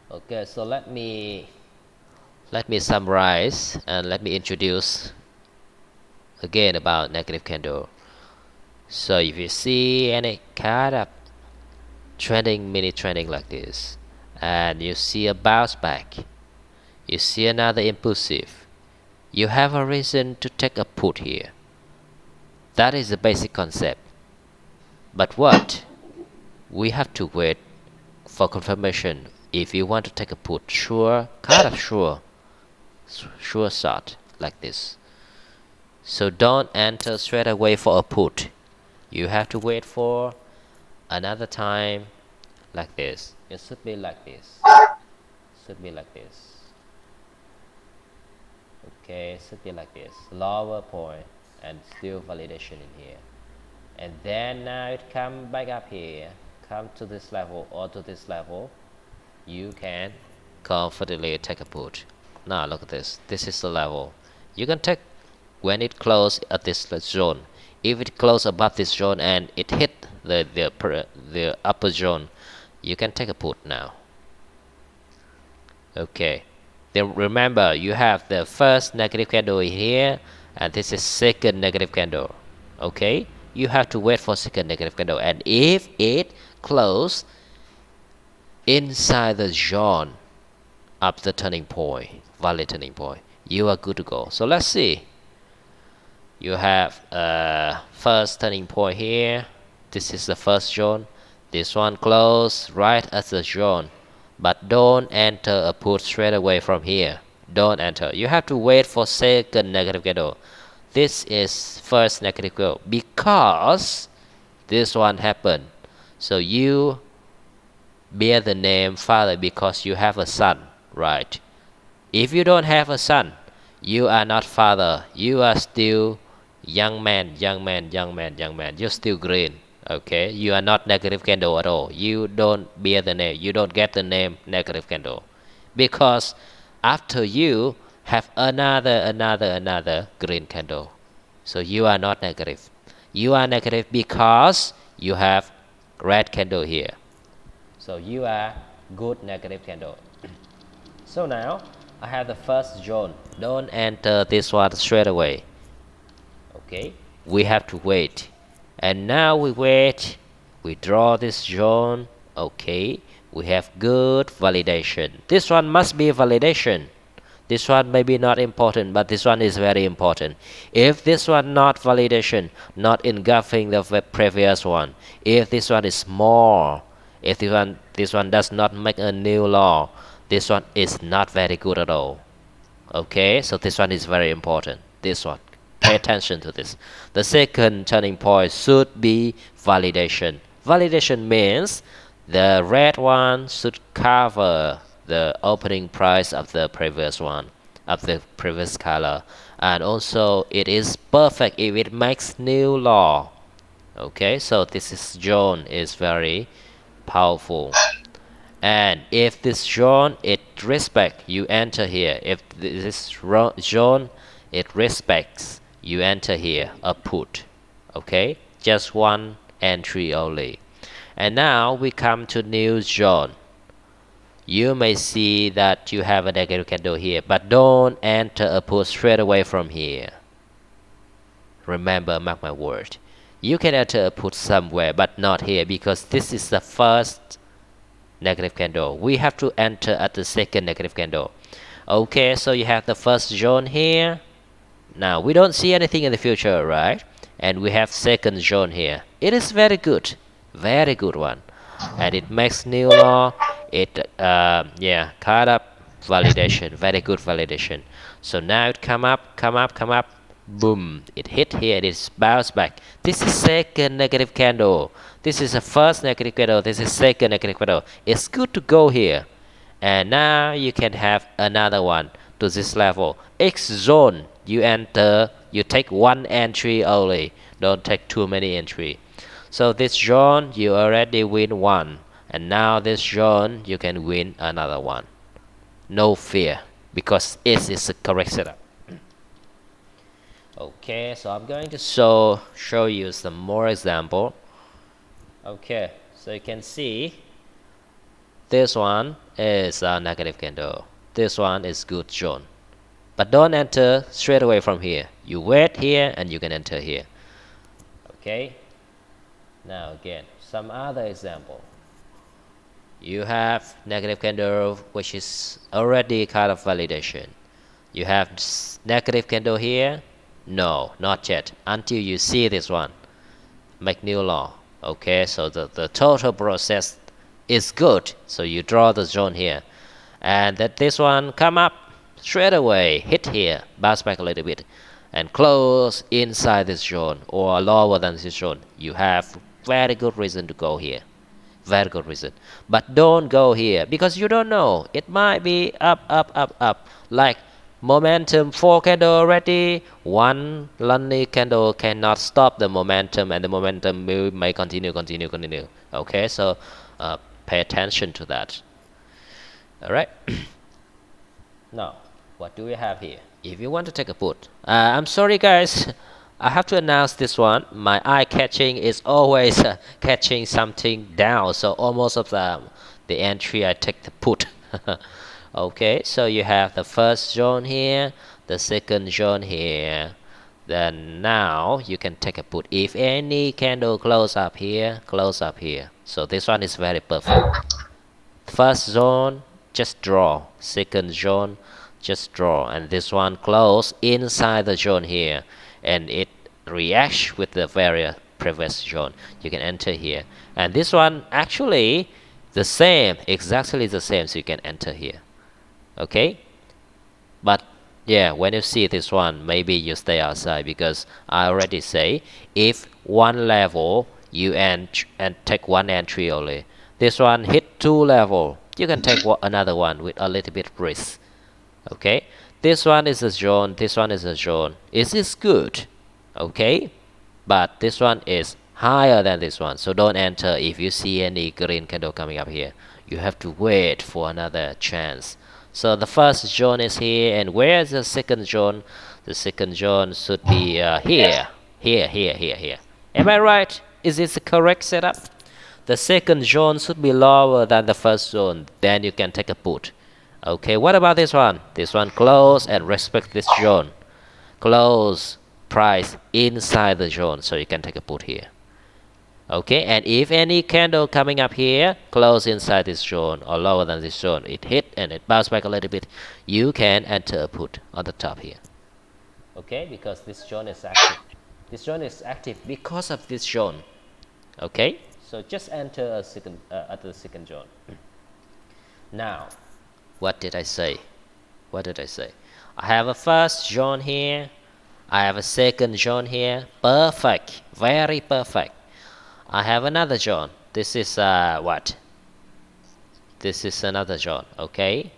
Okay, so let me summarize and let me introduce again about negative candle. So if you see any kind of trending, mini trending like this, and you see a bounce back, you see another impulsive, you have a reason to take a put here. That is the basic concept. But what? We have to wait for confirmation. If you want to take a put, sure, kind of sure shot like this. So don't enter straight away for a put. You have to wait for another time like this. It should be like this. Should be like this. Okay, should be like this. Lower point and still validation in here. And then now it come back up here, come to this level or to this level. You can comfortably take a put. Now look at this. This is the level. You can take when it close at this zone. If it close above this zone and it hit the upper zone, you can take a put now. Okay. Then remember, you have the first negative candle here, and this is second negative candle. Okay. You have to wait for second negative candle, and if it close inside the zone of the turning point, valid turning point, you are good to go. So let's see. You have first turning point here. This is the first zone. This one close right at the zone, but don't enter a put straight away from here. Don't enter. You have to wait for second negative candle. This is first negative candle because this one happened. So you bear the name father because you have a son, right? If you don't have a son, you are not father. You are still young man. You're still green. Okay, you are not negative candle at all. You don't bear the name. You don't get the name negative candle, because after you have another green candle. So you are not negative. You are negative because you have red candle here. So you are good negative candle. So now I have the first zone. Don't enter this one straight away. Okay, we have to wait. And now we wait. We draw this zone. Okay, we have good validation. This one must be validation. This one may be not important, but this one is very important. If this one not validation, not engulfing the previous one, if this one is small, if this one does not make a new law, this one is not very good at all. Okay, so this one is very important. This one, pay attention to this. The second turning point should be validation. Validation means the red one should cover the opening price of the previous one, of the previous color, and also it is perfect if it makes new law. Okay, so this is zone is very powerful. And if this zone it respect, you enter here. If this zone it respects, you enter here a put. Okay, just one entry only. And now we come to new zone. You may see that you have a negative candle here, but don't enter a put straight away from here. Remember, mark my word. You can enter a put somewhere, but not here, because this is the first negative candle. We have to enter at the second negative candle. Okay, so you have the first zone here. Now we don't see anything in the future, right? And we have second zone here. It is very good one, and it makes new law. It kind of validation, very good validation. So now it come up, boom, it hit here, it's bounced back. This is second negative candle. This is the first negative candle. This is second negative candle. It's good to go here. And now you can have another one to this level. X zone, you enter, you take one entry only. Don't take too many entry. So this zone, you already win one. And now this zone, you can win another one. No fear, because it is the correct setup. Okay, so I'm going to show you some more example. Okay, so you can see This one is a negative candle. This one is good zone. But don't enter straight away from here. You wait here and you can enter here. Okay. Now again, some other example. You have negative candle, which is already kind of validation. You have negative candle here. No, not yet. Until you see this one. Make new law. Okay, so the total process is good. So you draw the zone here. And that this one come up straight away, hit here, bounce back a little bit, and close inside this zone or lower than this zone. You have very good reason to go here. Very good reason. But don't go here because you don't know. It might be up, up, up, up. Like momentum 4 candle already. One lonely candle cannot stop the momentum, and the momentum may continue. Okay, so pay attention to that. All right. Now, what do we have here? If you want to take a put, I'm sorry guys, I have to announce this one. My eye catching is always catching something down, so almost of the entry I take the put. Okay, so you have the first zone here, the second zone here. Then now you can take a put. If any candle close up here, close up here. So this one is very perfect. First zone, just draw. Second zone, just draw. And this one close inside the zone here, and it reacts with the very previous zone. You can enter here. And this one actually the same, exactly the same, so you can enter here. Okay, but yeah, when you see this one, maybe you stay outside, because I already say if one level you and take one entry only. This one hit 2 level, you can take another one with a little bit risk. Okay, this one is a zone, this one is a zone. Is this good? Okay, but this one is higher than this one, so don't enter if you see any green candle coming up here. You have to wait for another chance. So the first zone is here, and where is the second zone? The second zone should be here. Am I right? Is this the correct setup? The second zone should be lower than the first zone. Then you can take a put. Okay, what about this one? This one close and respect this zone. Close price inside the zone, so you can take a put here. Okay, and if any candle coming up here, close inside this zone or lower than this zone, it hit and it bounced back a little bit, you can enter a put on the top here. Okay, because this zone is active. This zone is active because of this zone. Okay, so just enter a second at the second zone. Now, what did I say? What did I say? I have a first zone here. I have a second zone here. Perfect, very perfect. I have another zone. This is what? This is another zone. Okay,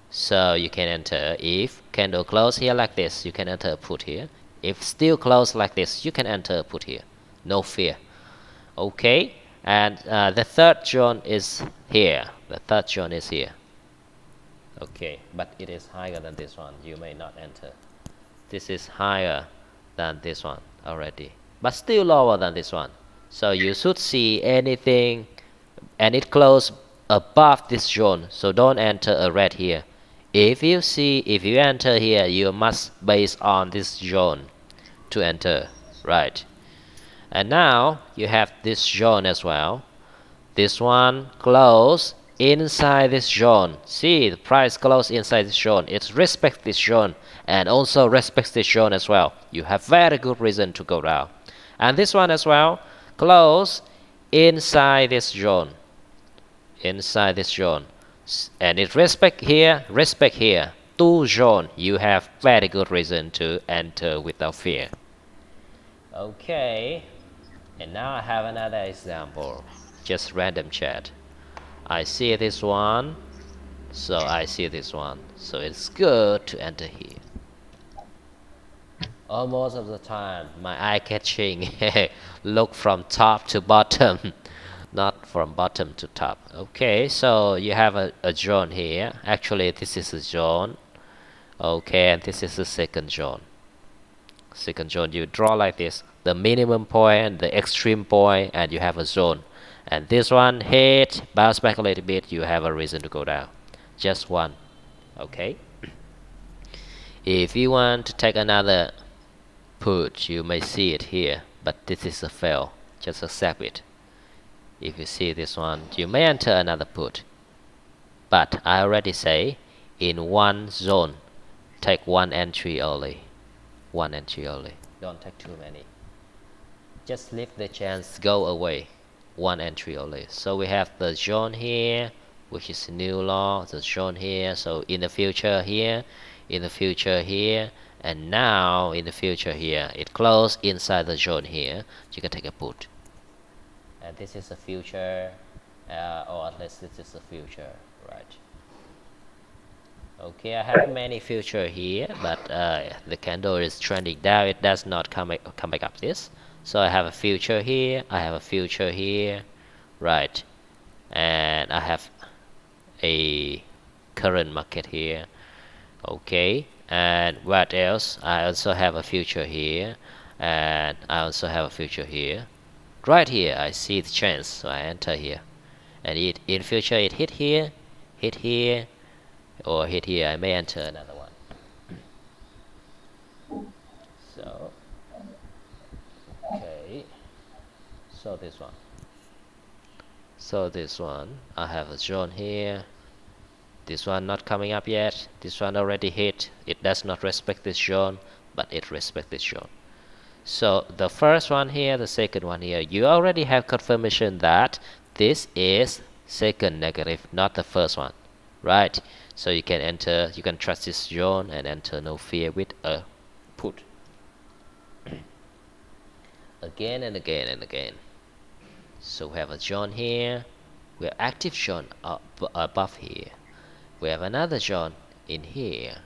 so you can enter. If candle close here like this, you can enter a put here. If still close like this, you can enter a put here. No fear. Okay, and the third zone is here. The third zone is here. Okay, but it is higher than this one. You may not enter. This is higher than this one already, but still lower than this one. So you should see anything, and it close above this zone. So don't enter a red here. If you enter here, you must base on this zone to enter, right? And now you have this zone as well. This one close inside this zone. See, the price close inside this zone. It respects this zone and also respects this zone as well. You have very good reason to go down. And this one as well, close inside this zone. Inside this zone. And it respect here. Two zone. You have very good reason to enter without fear. Okay. And now I have another example. Just random chat. I see this one, so I see this one, so it's good to enter here. Almost of the time my eye catching look from top to bottom, not from bottom to top. Okay, so you have a zone here. Actually this is a zone. Okay, and this is the second zone. Second zone, you draw like this, the minimum point, the extreme point, and you have a zone. and this one hit, bounce back a little bit, you have a reason to go down. Just one. Okay. If you want to take another put, you may see it here, but this is a fail. Just accept it. If you see this one, you may enter another put, but I already say in one zone take one entry only. One entry only. Don't take too many. Just leave the chance go away. One entry only. So we have the zone here, which is new law, the zone here. So in the future here, in the future here, and now in the future here, it closed inside the zone here. You can take a put. And this is the future, or at least this is the future, right? Okay, I have many future here, but the candle is trending down. It does not come back up this. So I have a future here, I have a future here, right? And I have a current market here. Okay, and what else? I also have a future here, and I also have a future here. Right here, I see the chance, so I enter here. And in future, it hit here, or hit here. I may enter another one. So, okay. So this one. So this one, I have a zone here. This one not coming up yet. This one already hit. It does not respect this zone, but it respects this zone. So the first one here, the second one here, you already have confirmation that this is second negative, not the first one, right? So you can enter, you can trust this zone and enter no fear with a put. Again and again and again. So we have a zone here, we have active zone up above here. We have another zone in here,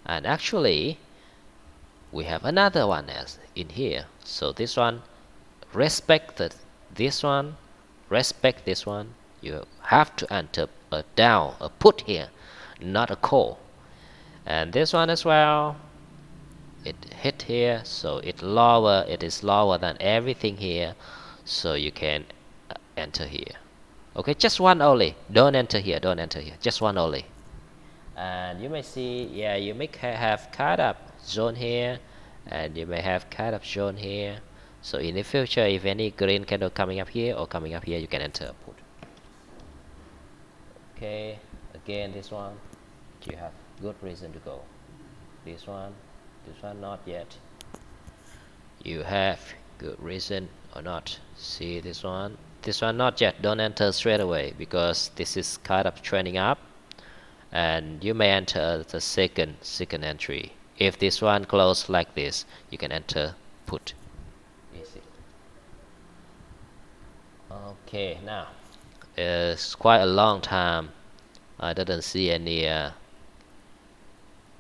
and actually we have another one as in here. So this one respect this one, respect this one. You have to enter a down, a put here, not a call. And this one as well, it hit here, so it is lower than everything here, so you can enter here. Okay, just one only. Don't enter here, don't enter here, just one only. And you may see, yeah, you may have cut up zone here, and you may have cut up zone here. So in the future, if any green candle coming up here or coming up here, you can enter a put. Okay, again this one, you have good reason to go. This one not yet. You have good reason or not. See this one not yet. Don't enter straight away because this is kind of trending up, and you may enter the second entry. If this one close like this, you can enter put. Easy. Okay, now it's quite a long time I didn't see any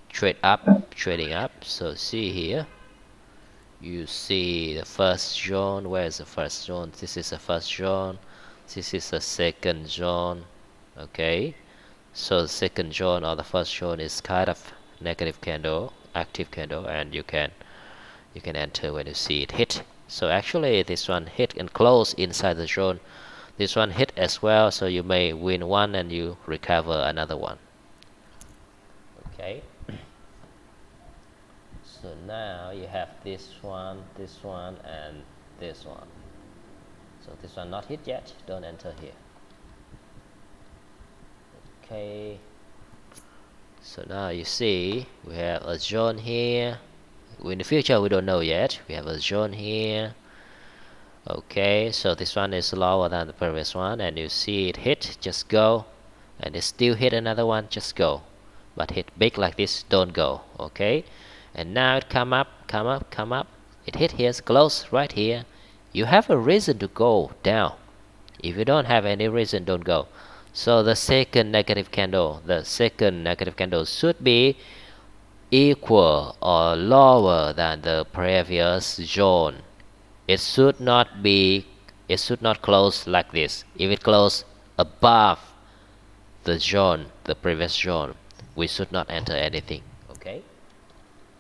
trading up. So see here, you see the first zone. Where is the first zone? This is the first zone, this is the second zone. Okay, so the second zone or the first zone is kind of negative candle, active candle, and you can enter when you see it hit. So actually this one hit and close inside the zone. This one hit as well, so you may win one and you recover another one. Okay, so now you have this one, and this one. So this one not hit yet, don't enter here. Okay, so now you see we have a zone here. In the future we don't know yet. We have a zone here. Okay, so this one is lower than the previous one, and you see it hit, just go. And it still hit another one, just go. But hit big like this, don't go. Okay, and now it come up. It hit here, close right here. You have a reason to go down. If you don't have any reason, don't go. So the second negative candle should be equal or lower than the previous zone. It should not close like this. If it close above the zone, the previous zone, we should not enter anything. Okay,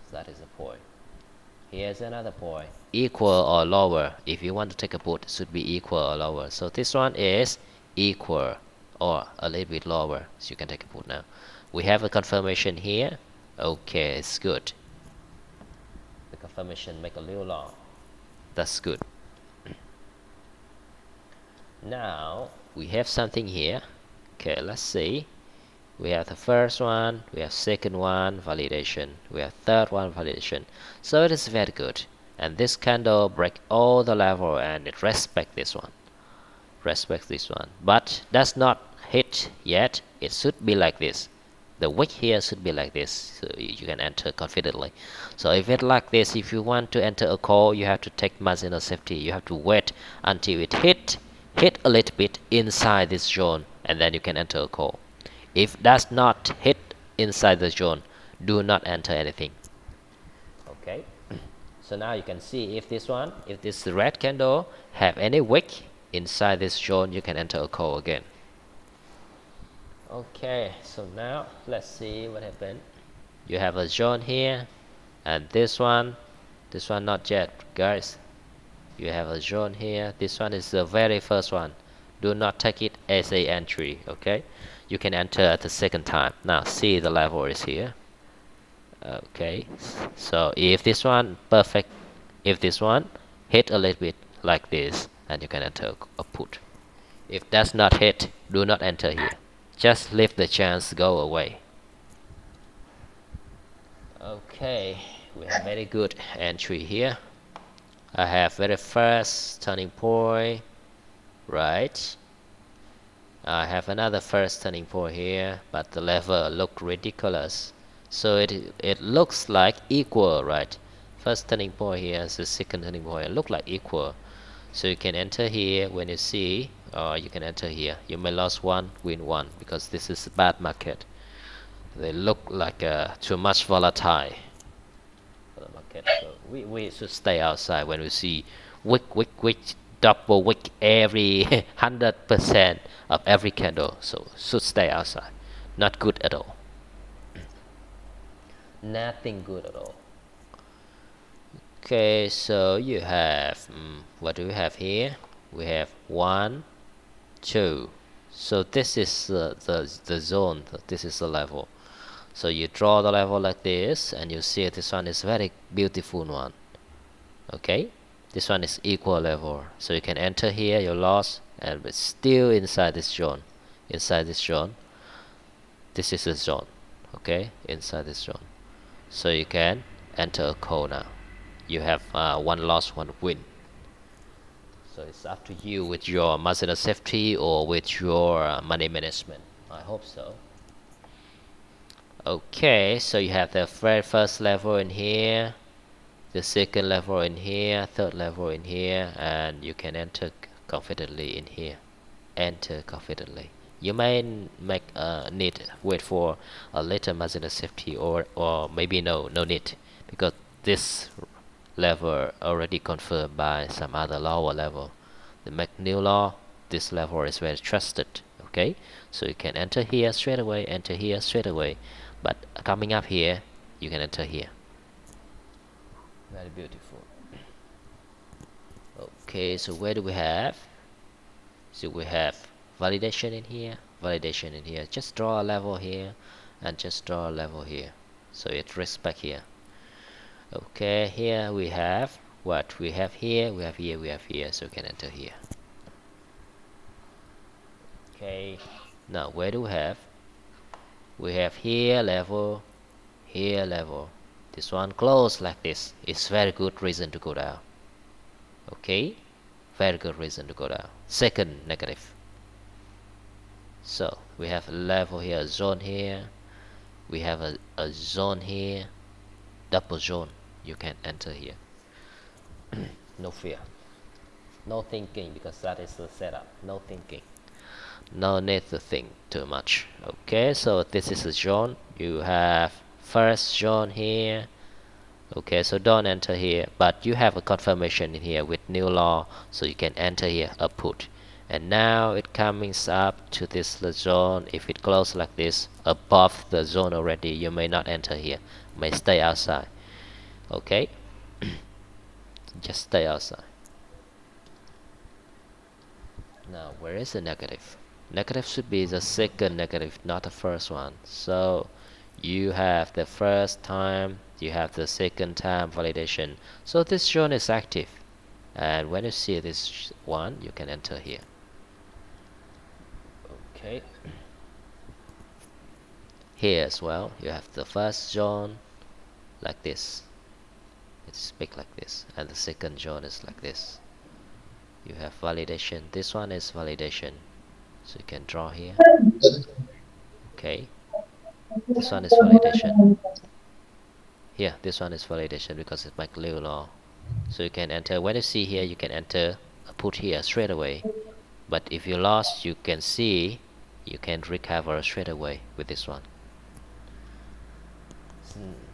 so that is the point. Here's another point, equal or lower. If you want to take a put, it should be equal or lower. So this one is equal or a little bit lower, so you can take a put now. We have a confirmation here. Okay, it's good. The confirmation make a little long. That's good. Now we have something here. Okay, let's see. We have the first one, we have second one, validation, we have third one, validation. So it is very good. And this candle break all the level and it respect this one. Respect this one. But does not hit yet. It should be like this. The wick here should be like this, so you can enter confidently. So if it like this, if you want to enter a call, you have to take marginal safety. You have to wait until it hit a little bit inside this zone, and then you can enter a call. If does not hit inside the zone, do not enter anything. Okay. So now you can see if this one, if this red candle have any wick inside this zone, you can enter a call again. Okay, so now let's see what happened. You have a zone here, and this one not yet, guys. You have a zone here. This one is the very first one. Do not take it as a entry. Okay, you can enter at the second time. Now see, the level is here. Okay, so if this one perfect, if this one hit a little bit like this, and you can enter a put. If does not hit, do not enter here. Just leave the chance go away. Okay, we have very good entry here. I have very first turning point, right? I have another first turning point here, but the level look ridiculous. So it looks like equal, right? First turning point here is the second turning point. It look like equal. So you can enter here when you see, or you can enter here. You may lose one, win one, because this is a bad market. They look like too much volatile for the market. So we should stay outside when we see wick, double wick every 100% of every candle. So should stay outside. Not good at all. Nothing good at all. Okay, so you have what do we have here? We have 1, 2. So this is the zone. This is the level. So you draw the level like this, and you see this one is very beautiful one. Okay, this one is equal level. So you can enter here. You lost, and but still inside this zone. Inside this zone. This is the zone. Okay, inside this zone. So you can enter a call now. You have one loss, one win. So it's up to you with your marginal safety or with your money management. I hope so. Okay, so you have the very first level in here, the second level in here, third level in here, and you can enter confidently in here. Enter confidently. You may make need wait for a little marginal safety, or maybe no need, because this level already confirmed by some other lower level. The new law, this level is very trusted. Okay, so you can enter here straight away, enter here straight away, but coming up here you can enter here. Very beautiful. Okay, so where do we have? So we have validation in here, validation in here. Just draw a level here and just draw a level here, so it respect here. Okay, here we have what we have here, we have here, we have here, so we can enter here. Okay, now where do we have? We have here level, here level. This one close like this. It's very good reason to go down. Okay, very good reason to go down. Second negative. So we have a level here, a zone here. We have a zone here, double zone. You can enter here. No fear, no thinking, because that is the setup. No thinking, no need to think too much. Okay, so this is a zone. You have first zone here. Okay, so don't enter here, but you have a confirmation in here with new law, so you can enter here a put. And now it comes up to this zone. If it closes like this above the zone already, you may not enter here, may stay outside. Okay. Just stay outside. Now, where is the negative? Negative should be the second negative, not the first one. So you have the first time, you have the second time validation. So this zone is active. And when you see this one, you can enter here. Okay. Here as well, you have the first zone like this. It's big like this. And the second zone is like this. You have validation. This one is validation. So you can draw here. Okay. This one is validation. Here, this one is validation because it's McLeod law. So you can enter. When you see here, you can enter, put here straight away. But if you lost, you can see, you can recover straight away with this one.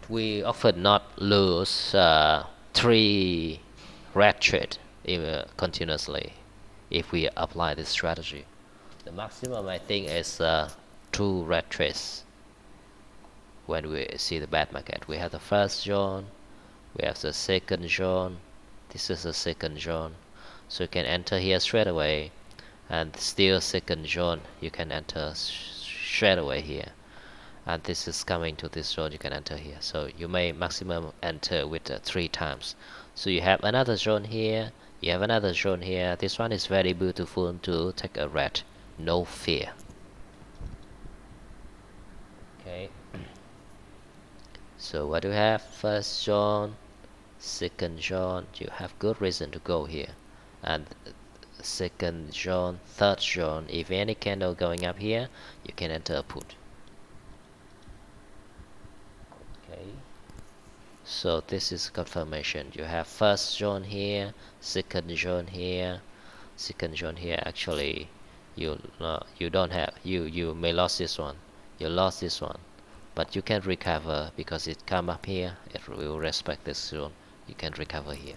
We often not lose 3 red trade continuously if we apply this strategy. The maximum I think is 2 red trades when we see the bad market. We have the first zone, we have the second zone, this is the second zone, so you can enter here straight away, and still second zone you can enter straight away here, and this is coming to this zone, you can enter here. So you may maximum enter with 3 times. So you have another zone here, you have another zone here. This one is very beautiful to take a red, no fear. Okay. So what do you have? First zone, second zone, you have good reason to go here. And second zone, third zone, if any candle going up here, you can enter a put. Okay. So this is confirmation. You have first zone here, second zone here, second zone here. Actually, you don't have, you may lost this one. You lost this one. But you can recover because it come up here, it will respect this zone. You can recover here.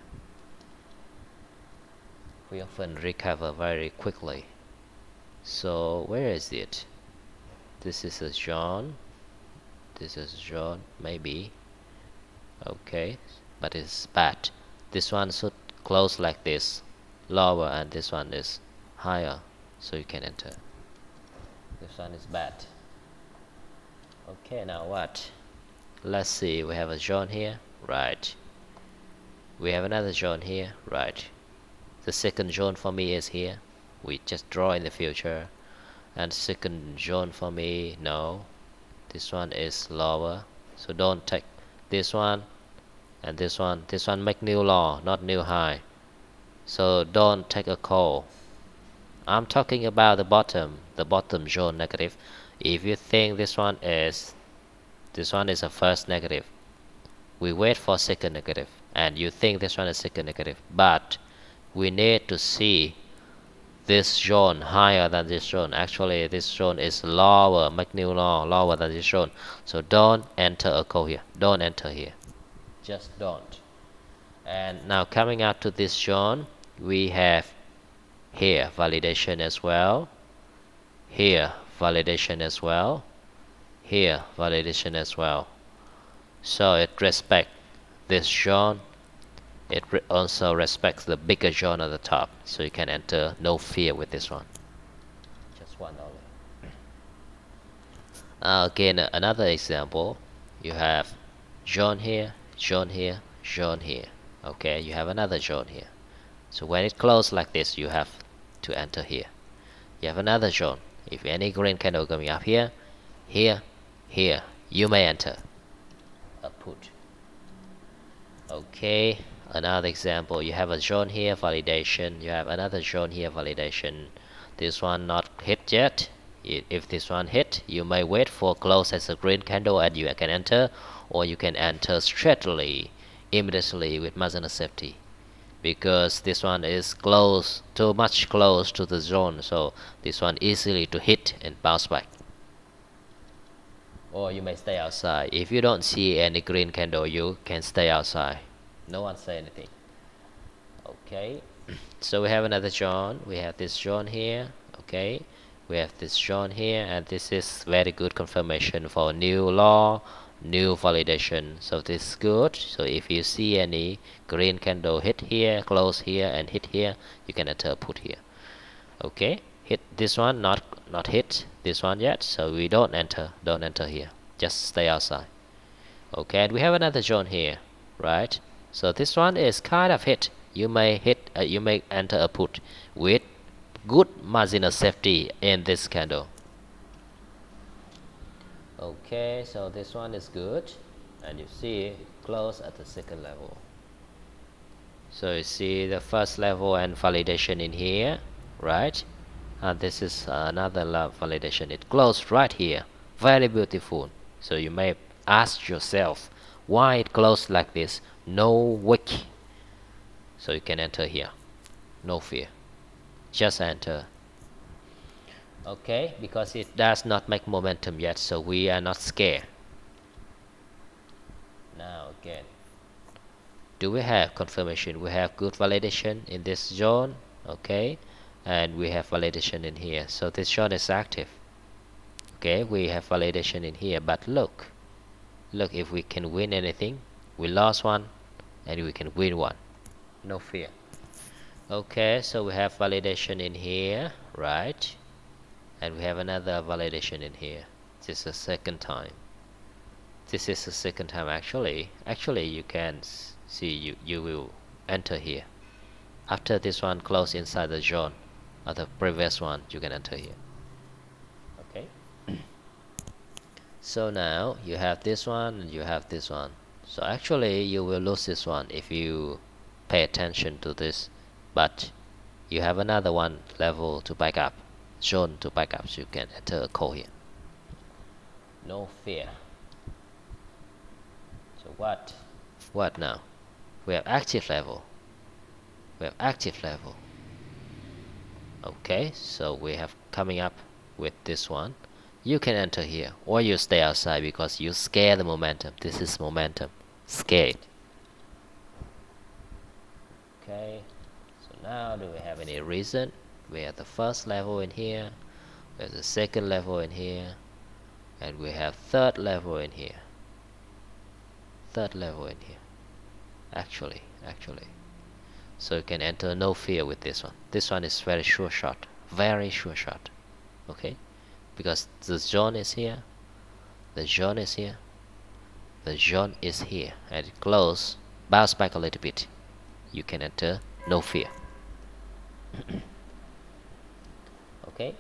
We often recover very quickly. So where is it? This is a zone. This is a zone, maybe. Okay, but it's bad. This one should close like this, lower, and this one is higher, so you can enter. This one is bad. Okay, now what? Let's see, we have a zone here, right. We have another zone here, right. The second zone for me is here. We just draw in the future. And second zone for me, no. This one is lower, so don't take this one and this one. This one make new low, not new high. So don't take a call. I'm talking about the bottom zone negative. If you think this one is a first negative, we wait for second negative, and you think this one is second negative, but we need to see this zone higher than this zone. Actually this zone is lower, make new low, lower than this zone. So don't enter a call here, don't enter here, just don't. And now coming out to this zone, we have here validation as well, here validation as well, here validation as well. So it respects this zone, it also respects the bigger zone at the top, so you can enter no fear with this one, just one only. Again, another example, you have zone here, zone here, zone here. Okay, you have another zone here. So when it closes like this, you have to enter here. You have another zone. If any green candle coming up here, here, here, you may enter a put. Okay, another example, you have a zone here, validation. You have another zone here, validation. This one not hit yet. If this one hit, you may wait for close as a green candle and you can enter, or you can enter straightly, immediately with margin of safety, because this one is close, too much close to the zone, so this one easily to hit and bounce back. Or you may stay outside. If you don't see any green candle, you can stay outside. No one say anything. Okay, so we have another zone. We have this zone here. Okay, we have this zone here, and this is very good confirmation for new law, new validation. So this is good. So if you see any green candle hit here, close here, and hit here, you can enter put here. Okay, hit this one, not hit this one yet, so we don't enter here, just stay outside. Okay, and we have another zone here, right? So this one is kind of hit. You may enter a put with good margin of safety in this candle. Okay, so this one is good, and you see close at the second level. So you see the first level and validation in here, right? And this is another validation. It closed right here, very beautiful. So you may ask yourself why it closed like this, no wick. So you can enter here, no fear, just enter. Okay, because it does not make momentum yet, so we are not scared. Now again, do we have confirmation? We have good validation in this zone, okay, and we have validation in here, so this zone is active. Okay, we have validation in here, but look, if we can win anything, we lost one and we can win one, no fear. Okay, so we have validation in here, right, and we have another validation in here. This is the second time. This is the second time. Actually you can see you will enter here after this one close inside the zone of the previous one. You can enter here. Okay. So now you have this one and you have this one. So actually you will lose this one if you pay attention to this, but you have another one level to back up, zone to back up, so you can enter a call here, no fear. So what now? We have active level. Okay, so we have coming up with this one. You can enter here or you stay outside because you scare the momentum. This is momentum, scared. Okay, so now do we have any reason? We have the first level in here, we have the second level in here, and we have third level in here. Actually, so you can enter no fear with this one. This one is very sure shot, okay, because the zone is here, the zone is here, and it close, bounce back a little bit, you can enter no fear. Okay,